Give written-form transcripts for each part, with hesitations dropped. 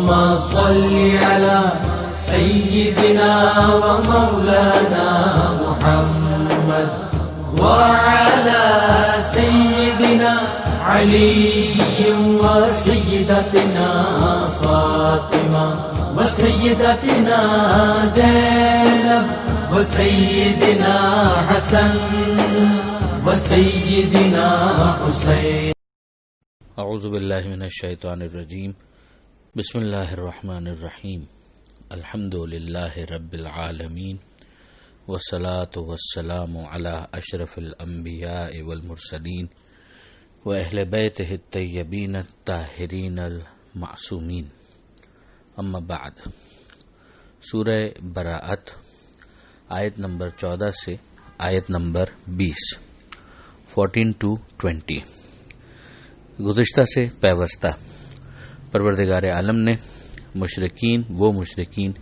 اللهم صل على سيدنا ومولانا محمد وعلى سيدنا علي وسيدتنا فاطمة وسيدتنا زينب وسيدنا حسن وسيدنا حسين. اعوذ باللہ من الشیطان الرجیم. بسم اللہ الرحمن الرحیم. الحمد للہ رب العالمین والصلاة والسلام علی اشرف الانبیاء والمرسلین واہل بیتہ الطیبین الطاہرین المعصومین. اما بعد. سورہ براءت آیت نمبر 14 سے آیت نمبر 20 14 to 20. گزشتہ سے پیوستہ پروردگار عالم نے وہ مشرکین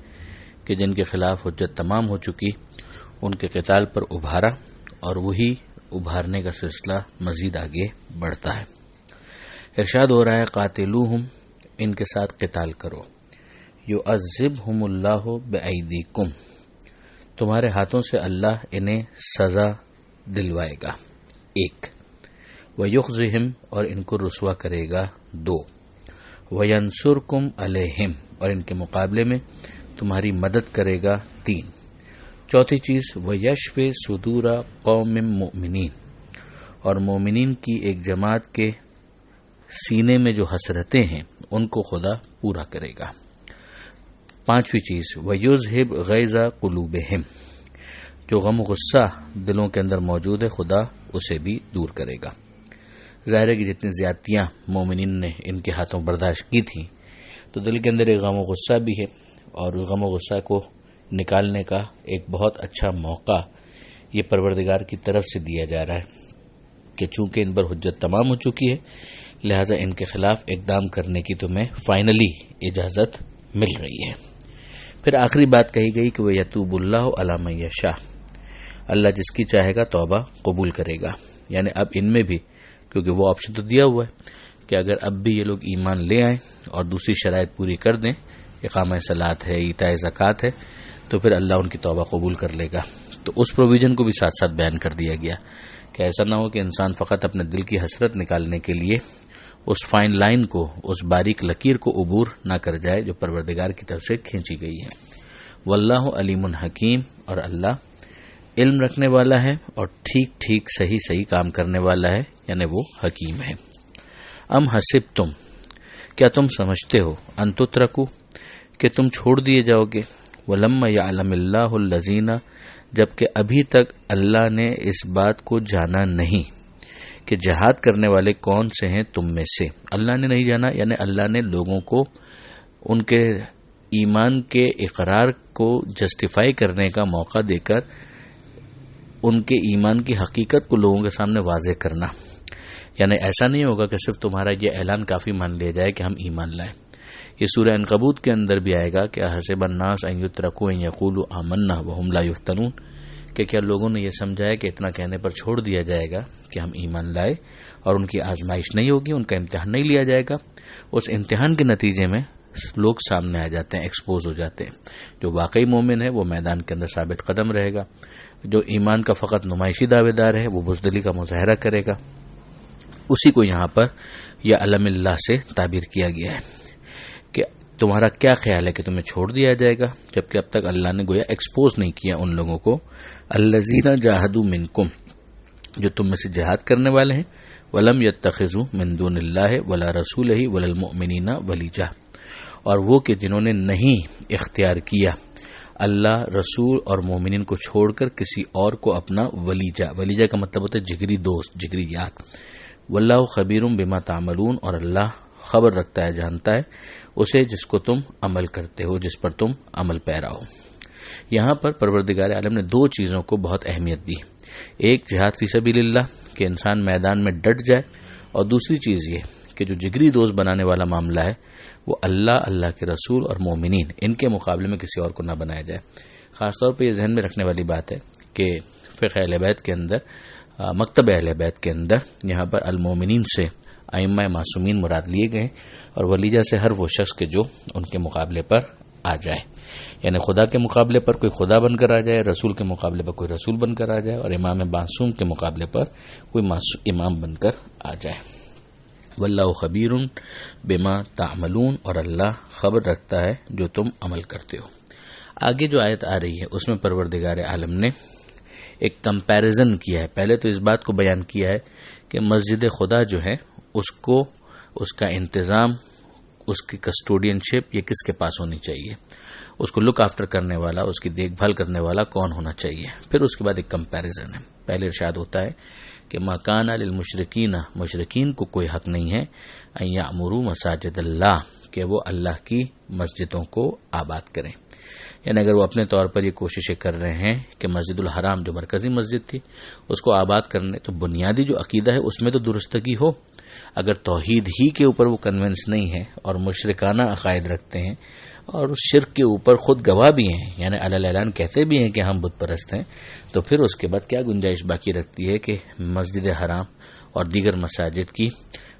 کہ جن کے خلاف حجت تمام ہو چکی ان کے قتال پر ابھارا، اور وہی ابھارنے کا سلسلہ مزید آگے بڑھتا ہے. ارشاد ہو رہا ہے قاتلوہم، ان کے ساتھ قتال کرو. یعذبہم اللہ بایدیکم، تمہارے ہاتھوں سے اللہ انہیں سزا دلوائے گا. 1. وَيُخْزِهِمْ، اور ان کو رسوا کرے گا. 2. وَيَنْصُرْكُمْ عَلَيْهِمْ، اور ان کے مقابلے میں تمہاری مدد کرے گا. 3. چوتھی چیز وَيَشْفِ صُدُورَ قَوْمٍ مُؤْمِنِينَ، اور مومنین کی ایک جماعت کے سینے میں جو حسرتیں ہیں ان کو خدا پورا کرے گا. 5ویں چیز وَيُذْهِبْ غَيْظَ قُلُوبِهِمْ، جو غم و غصہ دلوں کے اندر موجود ہے خدا اسے بھی دور کرے گا. ظاہر ہے کہ جتنی زیادتیاں مومنین نے ان کے ہاتھوں برداشت کی تھیں تو دل کے اندر ایک غم و غصہ بھی ہے، اور اس غم و غصہ کو نکالنے کا ایک بہت اچھا موقع یہ پروردگار کی طرف سے دیا جا رہا ہے کہ چونکہ ان پر حجت تمام ہو چکی ہے لہذا ان کے خلاف اقدام کرنے کی تمہیں فائنلی اجازت مل رہی ہے. پھر آخری بات کہی گئی کہ وہ یتوب اللہ علی من یشاء، اللہ جس کی چاہے گا توبہ قبول کرے گا. یعنی اب ان میں بھی کیونکہ وہ آپشن تو دیا ہوا ہے کہ اگر اب بھی یہ لوگ ایمان لے آئیں اور دوسری شرائط پوری کر دیں، اقامہ صلاۃ ہے، ایتاء زکوٰۃ ہے، تو پھر اللہ ان کی توبہ قبول کر لے گا. تو اس پروویژن کو بھی ساتھ ساتھ بیان کر دیا گیا کہ ایسا نہ ہو کہ انسان فقط اپنے دل کی حسرت نکالنے کے لیے اس فائن لائن کو، اس باریک لکیر کو عبور نہ کر جائے جو پروردگار کی طرف سے کھینچی گئی ہے. واللہ علیم حکیم، اور اللہ علم رکھنے والا ہے اور ٹھیک ٹھیک صحیح کام کرنے والا ہے، یعنی وہ حکیم ہے. ام حسبتم، کیا تم سمجھتے ہو، ان تترکو، کہ تم چھوڑ دیے جاؤ گے، ولما یعلم اللہ الذین، جبکہ ابھی تک اللہ نے اس بات کو جانا نہیں کہ جہاد کرنے والے کون سے ہیں تم میں سے. اللہ نے نہیں جانا، یعنی اللہ نے لوگوں کو ان کے ایمان کے اقرار کو جسٹیفائی کرنے کا موقع دے کر ان کے ایمان کی حقیقت کو لوگوں کے سامنے واضح کرنا. یعنی ایسا نہیں ہوگا کہ صرف تمہارا یہ اعلان کافی مان لیا جائے کہ ہم ایمان لائیں. یہ سورہ عنکبوت کے اندر بھی آئے گا کہ حسب الناس ان یترکوا ان یقولوا آمنا وهم لا یفتنون، کہ کیا لوگوں نے یہ سمجھا ہے کہ اتنا کہنے پر چھوڑ دیا جائے گا کہ ہم ایمان لائے اور ان کی آزمائش نہیں ہوگی، ان کا امتحان نہیں لیا جائے گا. اس امتحان کے نتیجے میں لوگ سامنے آ جاتے ہیں، ایکسپوز ہو جاتے ہیں. جو واقعی مومن ہے وہ میدان کے اندر ثابت قدم رہے گا، جو ایمان کا فقط نمائشی دعوے دار ہے وہ بزدلی کا مظاہرہ کرے گا. اسی کو یہاں پر یا علم اللہ سے تعبیر کیا گیا ہے کہ تمہارا کیا خیال ہے کہ تمہیں چھوڑ دیا جائے گا جبکہ اب تک اللہ نے گویا ایکسپوز نہیں کیا ان لوگوں کو. الذین جاہدوا منکم، جو تم میں سے جہاد کرنے والے ہیں، ولم یتخذوا من دون اللہ ولا رسولہ ولا المؤمنین ولیجا، اور وہ کہ جنہوں نے نہیں اختیار کیا اللہ، رسول اور مومنین کو چھوڑ کر کسی اور کو اپنا ولیجا کا مطلب ہوتا ہے جگری دوست، جگری یار. واللہ خبیر بما تعملون، اور اللہ خبر رکھتا ہے، جانتا ہے اسے جس کو تم عمل کرتے ہو، جس پر تم عمل پیرا ہو. یہاں پر پروردگار عالم نے 2 چیزوں کو بہت اہمیت دی. ایک جہاد فی سبیل اللہ کہ انسان میدان میں ڈٹ جائے، اور دوسری چیز یہ کہ جو جگری دوست بنانے والا معاملہ ہے وہ اللہ کے رسول اور مومنین ان کے مقابلے میں کسی اور کو نہ بنایا جائے. خاص طور پہ یہ ذہن میں رکھنے والی بات ہے کہ فقہ اہل بیت کے اندر، مکتب اہل بیت کے اندر یہاں پر المومنین سے ائمہ معصومین مراد لیے گئے، اور ولیجہ سے ہر وہ شخص کے جو ان کے مقابلے پر آ جائے، یعنی خدا کے مقابلے پر کوئی خدا بن کر آ جائے، رسول کے مقابلے پر کوئی رسول بن کر آ جائے، اور امام معصوم کے مقابلے پر کوئی امام بن کر آ جائے۔ واللہ خبیر بما تعملون، اور اللہ خبر رکھتا ہے جو تم عمل کرتے ہو۔ آگے جو آیت آ رہی ہے اس میں پروردگار عالم نے ایک کمپیریزن کیا ہے۔ پہلے تو اس بات کو بیان کیا ہے کہ مسجد خدا جو ہے اس کو، اس کا انتظام، اس کی کسٹوڈین شپ یہ کس کے پاس ہونی چاہیے، اس کو لک آفٹر کرنے والا، اس کی دیکھ بھال کرنے والا کون ہونا چاہیے۔ پھر اس کے بعد ایک کمپیریزن ہے۔ پہلے ارشاد ہوتا ہے کہ ما کان للمشرکین، مشرکین کو کوئی حق نہیں ہے ان یعمروا مساجد اللہ، کہ وہ اللہ کی مسجدوں کو آباد کریں، یعنی اگر وہ اپنے طور پر یہ کوششیں کر رہے ہیں کہ مسجد الحرام جو مرکزی مسجد تھی اس کو آباد کرنے، تو بنیادی جو عقیدہ ہے اس میں تو درستگی ہو۔ اگر توحید ہی کے اوپر وہ کنونس نہیں ہے اور مشرکانہ عقائد رکھتے ہیں اور اس شرک کے اوپر خود گواہ بھی ہیں، یعنی علی اعلان کہتے بھی ہیں کہ ہم بت پرست ہیں، تو پھر اس کے بعد کیا گنجائش باقی رکھتی ہے کہ مسجد حرام اور دیگر مساجد کی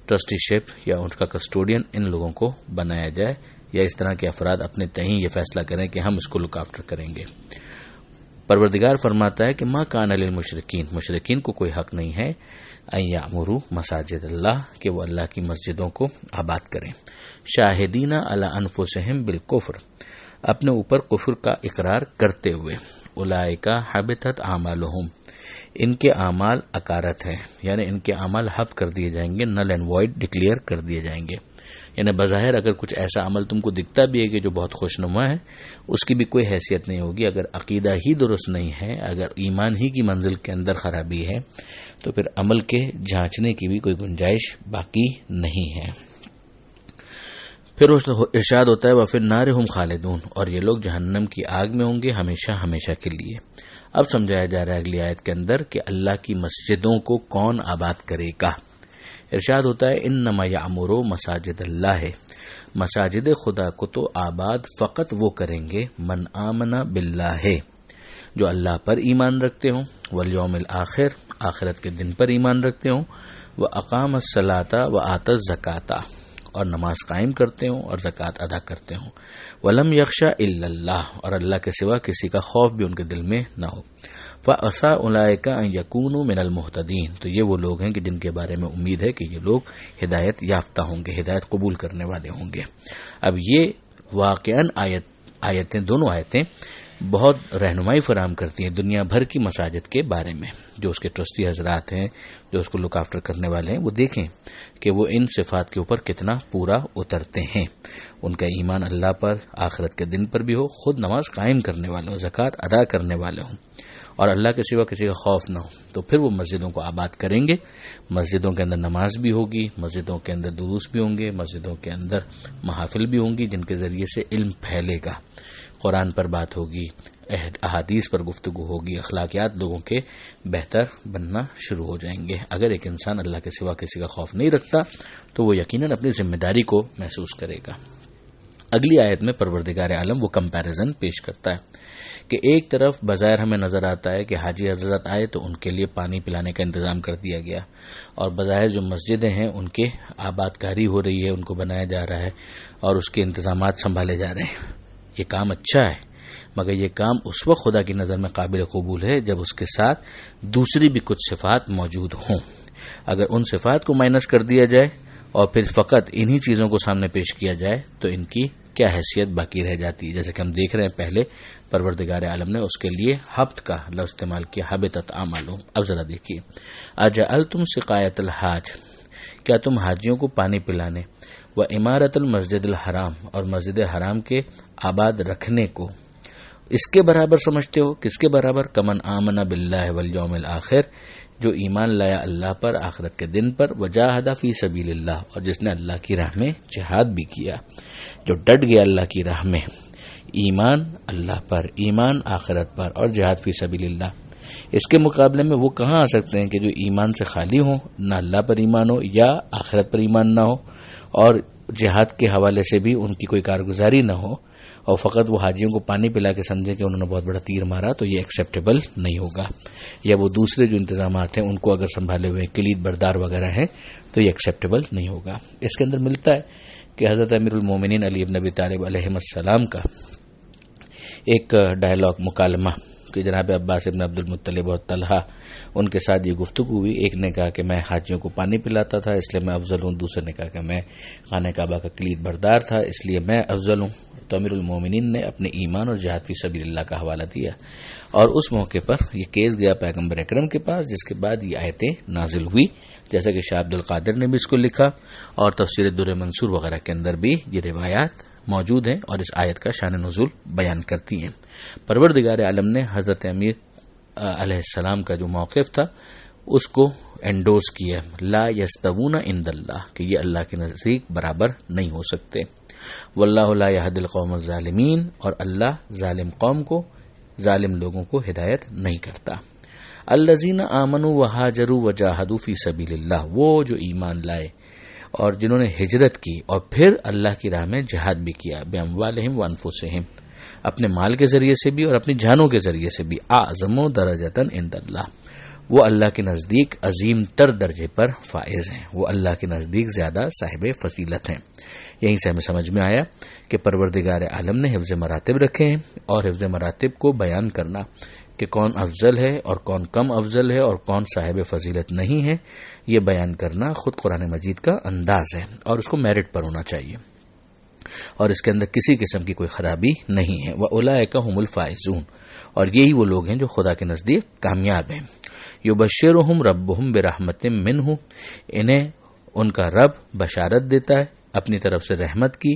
ٹرسٹی شپ یا ان کا کسٹوڈین ان لوگوں کو بنایا جائے، یا اس طرح کے افراد اپنے تئیں یہ فیصلہ کریں کہ ہم اس کو لک آفٹر کریں گے۔ پروردگار فرماتا ہے کہ ما کان للمشرکین، مشرکین کو کوئی حق نہیں ہے ان یعمروا مساجد اللہ، کہ وہ اللہ کی مسجدوں کو آباد کریں، شاہدین علی انفسہم بالکفر، اپنے اوپر کفر کا اقرار کرتے ہوئے، اولئک حبطت اعمالہم، ان کے اعمال اکارت ہیں، یعنی ان کے اعمال حب کر دیے جائیں گے، نل اینڈ وائڈ ڈکلیئر کر دیے جائیں گے۔ یعنی بظاہر اگر کچھ ایسا عمل تم کو دکھتا بھی ہے کہ جو بہت خوشنما ہے، اس کی بھی کوئی حیثیت نہیں ہوگی۔ اگر عقیدہ ہی درست نہیں ہے، اگر ایمان ہی کی منزل کے اندر خرابی ہے، تو پھر عمل کے جھانچنے کی بھی کوئی گنجائش باقی نہیں ہے۔ پھر ارشاد ہوتا ہے وَفِي النَّارِ هُمْ خَالِدُونَ، اور یہ لوگ جہنم کی آگ میں ہوں گے ہمیشہ ہمیشہ کے لیے۔ اب سمجھایا جا رہا ہے اگلی آیت کے اندر کہ اللہ کی مسجدوں کو کون آباد کرے گا۔ ارشاد ہوتا ہے انما یعمر مساجد اللہ، مساجد خدا کو تو آباد فقط وہ کریں گے من آمن باللہ، جو اللہ پر ایمان رکھتے ہوں، والیوم الآخر، آخرت کے دن پر ایمان رکھتے ہوں، واقام الصلاۃ وآتی الزکاۃ، اور نماز قائم کرتے ہوں اور زکوٰۃ ادا کرتے ہوں، ولم یخشى الا اللہ، اور اللہ کے سوا کسی کا خوف بھی ان کے دل میں نہ ہو، فعسى اولئک ان یکونوا من المہتدین، تو یہ وہ لوگ ہیں کہ جن کے بارے میں امید ہے کہ یہ لوگ ہدایت یافتہ ہوں گے، ہدایت قبول کرنے والے ہوں گے۔ اب یہ واقعاً آیتیں دونوں آیتیں بہت رہنمائی فراہم کرتی ہیں دنیا بھر کی مساجد کے بارے میں۔ جو اس کے ٹرسٹی حضرات ہیں، جو اس کو لک آفٹر کرنے والے ہیں، وہ دیکھیں کہ وہ ان صفات کے اوپر کتنا پورا اترتے ہیں، ان کا ایمان اللہ پر، آخرت کے دن پر بھی ہو، خود نماز قائم کرنے والے ہوں، زکوٰۃ ادا کرنے والے ہوں، اور اللہ کے سوا کسی کا خوف نہ ہو، تو پھر وہ مسجدوں کو آباد کریں گے۔ مسجدوں کے اندر نماز بھی ہوگی، مسجدوں کے اندر دروس بھی ہوں گے، مسجدوں کے اندر محافل بھی ہوں گی جن کے ذریعے سے علم پھیلے گا، قرآن پر بات ہوگی، احادیث پر گفتگو ہوگی، اخلاقیات لوگوں کے بہتر بننا شروع ہو جائیں گے۔ اگر ایک انسان اللہ کے سوا کسی کا خوف نہیں رکھتا تو وہ یقیناً اپنی ذمہ داری کو محسوس کرے گا۔ اگلی آیت میں پروردگار عالم وہ کمپیریزن پیش کرتا ہے کہ ایک طرف بظاہر ہمیں نظر آتا ہے کہ حاجی حضرت آئے تو ان کے لیے پانی پلانے کا انتظام کر دیا گیا، اور بظاہر جو مسجدیں ہیں ان کے آباد کاری ہو رہی ہے، ان کو بنایا جا رہا ہے اور اس کے انتظامات سنبھالے جا رہے ہیں۔ یہ کام اچھا ہے، مگر یہ کام اس وقت خدا کی نظر میں قابل قبول ہے جب اس کے ساتھ دوسری بھی کچھ صفات موجود ہوں۔ اگر ان صفات کو مائنس کر دیا جائے اور پھر فقط انہی چیزوں کو سامنے پیش کیا جائے تو ان کی کیا حیثیت باقی رہ جاتی ہے۔ جیسے کہ ہم دیکھ رہے ہیں پہلے پروردگار عالم نے اس کے لیے حبط کا لفظ استعمال کیا، حبطت اعمالہم۔ اب ذرا دیکھیے، اجعلتم سقایۃ الحاج، کیا تم حاجیوں کو پانی پلانے، و عمارت المسجد الحرام، اور مسجد حرام کے آباد رکھنے کو اس کے برابر سمجھتے ہو؟ کس کے برابر؟ کمن آمن باللہ والیوم الآخر، جو ایمان لایا اللہ پر، آخرت کے دن پر، وجاہد فی سبیل اللہ، اور جس نے اللہ کی راہ میں جہاد بھی کیا، جو ڈٹ گیا اللہ کی راہ میں، ایمان اللہ پر، ایمان آخرت پر، اور جہاد فی سبیل اللہ۔ اس کے مقابلے میں وہ کہاں آ سکتے ہیں کہ جو ایمان سے خالی ہوں، نہ اللہ پر ایمان ہو یا آخرت پر ایمان نہ ہو، اور جہاد کے حوالے سے بھی ان کی کوئی کارگزاری نہ ہو، اور فقط وہ حاجیوں کو پانی پلا کے سمجھے کہ انہوں نے بہت بڑا تیر مارا تو یہ ایکسیپٹیبل نہیں ہوگا، یا وہ دوسرے جو انتظامات ہیں ان کو اگر سنبھالے ہوئے کلید بردار وغیرہ ہیں تو یہ ایکسیپٹیبل نہیں ہوگا۔ اس کے اندر ملتا ہے کہ حضرت امیر المومنین علی بن ابی طالب علیہ السلام کا ایک ڈائلاگ مکالمہ کہ جناب عباس ابن عبد المطلب اور طلحہ ان کے ساتھ یہ گفتگو ہوئی۔ ایک نے کہا کہ میں حاجیوں کو پانی پلاتا تھا اس لیے میں افضل ہوں، دوسرے نے کہا کہ میں خانہ کعبہ کا کلید بردار تھا اس لیے میں افضل ہوں۔ تو امیر المومنین نے اپنے ایمان اور جہاد فی سبیل اللہ کا حوالہ دیا، اور اس موقع پر یہ کیس گیا پیغمبر اکرم کے پاس، جس کے بعد یہ آیتیں نازل ہوئی، جیسا کہ شاہ عبد القادر نے بھی اس کو لکھا، اور تفسیر در منصور وغیرہ کے اندر بھی یہ روایات موجود ہیں اور اس آیت کا شان نزول بیان کرتی ہیں۔ پروردگار عالم نے حضرت امیر علیہ السلام کا جو موقف تھا اس کو انڈورس کیا، لا یستوون عند اللہ، کہ یہ اللہ کے نزدیک برابر نہیں ہو سکتے۔ واللہ لا یہدی القوم الظالمین، اور اللہ ظالم قوم کو، ظالم لوگوں کو ہدایت نہیں کرتا۔ الذین آمنوا وہاجروا وجاہدوا فی سبیل اللہ، وہ جو ایمان لائے اور جنہوں نے ہجرت کی اور پھر اللہ کی راہ میں جہاد بھی کیا، باموالہم وانفسہم، اپنے مال کے ذریعے سے بھی اور اپنی جانوں کے ذریعے سے بھی، اعظم درجۃ عند اللہ، وہ اللہ کے نزدیک عظیم تر درجے پر فائز ہیں، وہ اللہ کے نزدیک زیادہ صاحب فضیلت ہیں۔ یہیں سے ہمیں سمجھ میں آیا کہ پروردگار عالم نے حفظ مراتب رکھے ہیں، اور حفظ مراتب کو بیان کرنا کہ کون افضل ہے اور کون کم افضل ہے اور کون صاحب فضیلت نہیں ہے، یہ بیان کرنا خود قرآن مجید کا انداز ہے، اور اس کو میرٹ پر ہونا چاہیے، اور اس کے اندر کسی قسم کی کوئی خرابی نہیں ہے۔ وَأُولَٰئِكَ هُمُ الْفَائِزُونَ، اور یہی وہ لوگ ہیں جو خدا کے نزدیک کامیاب ہیں۔ یبشرہم ربہم برحمت منہ، انہیں ان کا رب بشارت دیتا ہے اپنی طرف سے رحمت کی،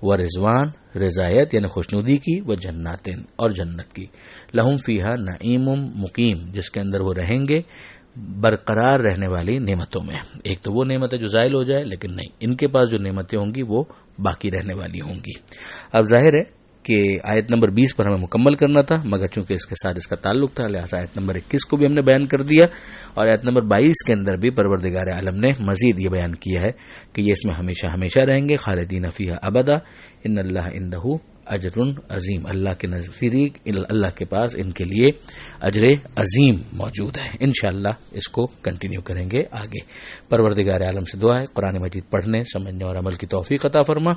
ورضوان، رضایت یعنی خوشنودی کی، وجنات، اور جنت کی، لہم فیہا نعیم مقیم، جس کے اندر وہ رہیں گے برقرار رہنے والی نعمتوں میں۔ ایک تو وہ نعمت ہے جو زائل ہو جائے، لیکن نہیں، ان کے پاس جو نعمتیں ہوں گی وہ باقی رہنے والی ہوں گی۔ اب ظاہر ہے کہ آیت نمبر 20 پر ہمیں مکمل کرنا تھا، مگر چونکہ اس کے ساتھ اس کا تعلق تھا لہٰذا آیت نمبر 21 کو بھی ہم نے بیان کر دیا، اور آیت نمبر 22 کے اندر بھی پروردگار عالم نے مزید یہ بیان کیا ہے کہ یہ اس میں ہمیشہ ہمیشہ رہیں گے، خالدین فیہا ابدا، ان اللہ عندہ اجر عظیم، اللہ کے نزدیک، اللہ کے پاس ان کے لیے اجر عظیم موجود ہے۔ انشاءاللہ اس کو کنٹینیو کریں گے آگے۔ پروردگار عالم سے دعا ہے قرآن مجید پڑھنے، سمجھنے اور عمل کی توفیق عطا فرما،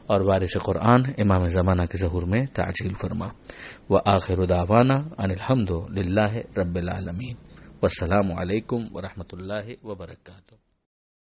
اور وارث قرآن امام زمانہ کے ظہور میں تعجیل فرما۔ وآخر دعوانا ان الحمد للہ رب العالمین، والسلام علیکم ورحمۃ اللہ وبرکاتہ۔